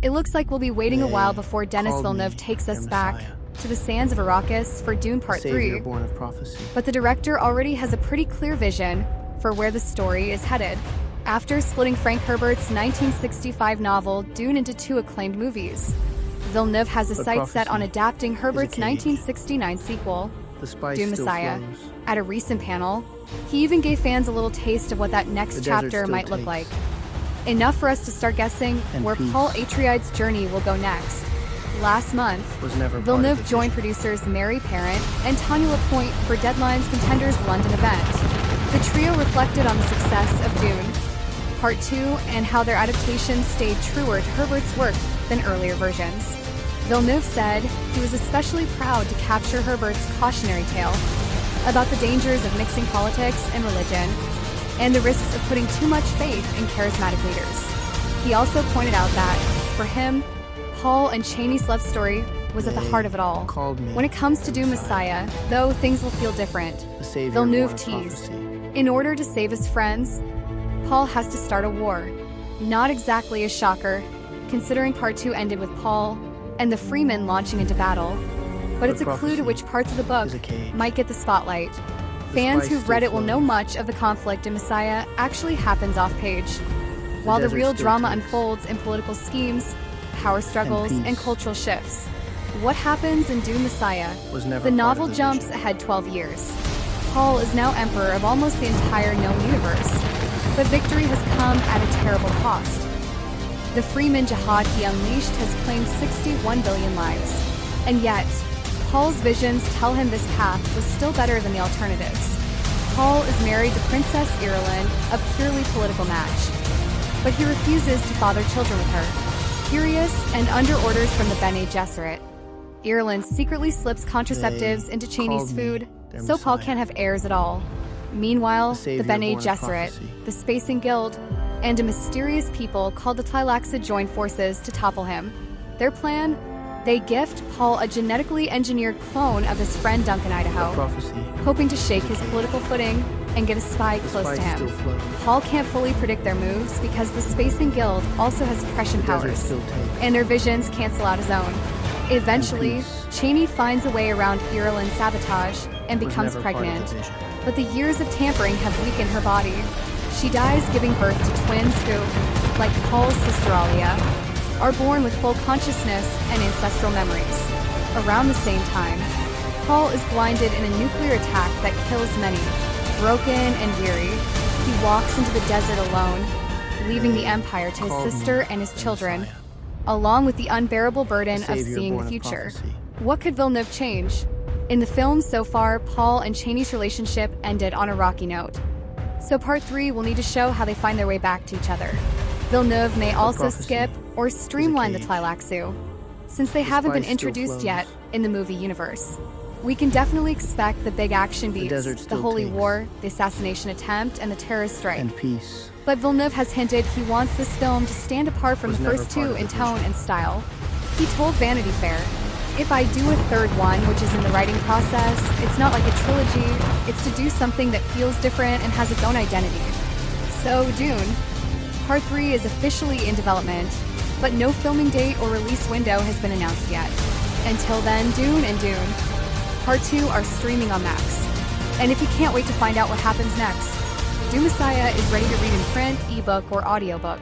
It looks like we'll be waiting a while before Denis Villeneuve takes us back to the sands of Arrakis for Dune Part 3. Born of prophecy. But the director already has a pretty clear vision for where the story is headed. After splitting Frank Herbert's 1965 novel Dune into 2 acclaimed movies, Villeneuve has his sights set on adapting Herbert's 1969 sequel, Dune Messiah. At a recent panel, he even gave fans a little taste of what that next chapter might look like. Enough for us to start guessing where Paul Atreides' journey will go next. Last month, Villeneuve joined producers Mary Parent and Tanya LaPointe for Deadline's Contenders London event. The trio reflected on the success of Dune Part 2 and how their adaptation stayed truer to Herbert's work than earlier versions. Villeneuve said he was especially proud to capture Herbert's cautionary tale about the dangers of mixing politics and religion and the risks of putting too much faith in charismatic leaders. He also pointed out that, for him, Paul and Chani's love story was at the heart of it all. When it comes to Dune Messiah, though things will feel different, Villeneuve teased, in order to save his friends, Paul has to start a war. Not exactly a shocker, considering Part 2 ended with Paul and the Freemen launching into battle, but it's a clue to which parts of the book might get the spotlight. Fans who've read it will know much of the conflict in Messiah actually happens off-page, while the real drama unfolds in political schemes, power struggles, and cultural shifts. What happens in Dune Messiah? The novel jumps ahead 12 years. Paul is now emperor of almost the entire known universe, but victory has come at a terrible cost. The Freeman jihad he unleashed has claimed 61 billion lives. And yet, Paul's visions tell him this path was still better than the alternatives. Paul is married to Princess Irulan, a purely political match, but he refuses to father children with her. Furious and under orders from the Bene Gesserit, Irulan secretly slips contraceptives into Chani's food, so Paul can't have heirs at all. Meanwhile, the Bene Gesserit, the Spacing Guild, and a mysterious people called the Tleilaxid join forces to topple him. Their plan? They gift Paul a genetically engineered clone of his friend Duncan Idaho, hoping to shake his political footing and get a spy close to him. Paul can't fully predict their moves because the Spacing Guild also has suppression powers, and their visions cancel out his own. Eventually, Chani finds a way around Irulan's sabotage and becomes pregnant, but the years of tampering have weakened her body. She dies giving birth to twins who, like Paul's sister Alia, are born with full consciousness and ancestral memories. Around the same time, Paul is blinded in a nuclear attack that kills many. Broken and weary, he walks into the desert alone, leaving the Empire to his sister and his children, along with the unbearable burden of seeing the future. What could Villeneuve change? In the film so far, Paul and Chani's relationship ended on a rocky note. So Part 3 will need to show how they find their way back to each other. Villeneuve may also skip or streamline the Tleilaxu, since they haven't been introduced yet in the movie universe. We can definitely expect the big action beats, the Holy War, the assassination attempt, and the terrorist strike. But Villeneuve has hinted he wants this film to stand apart from the first 2 in tone and style. He told Vanity Fair, "If I do a third one, which is in the writing process, it's not like a trilogy, it's to do something that feels different and has its own identity." So, Dune. Part 3 is officially in development, but no filming date or release window has been announced yet. Until then, Dune and Dune Part 2 are streaming on Max. And if you can't wait to find out what happens next, Dune Messiah is ready to read in print, ebook, or audiobook.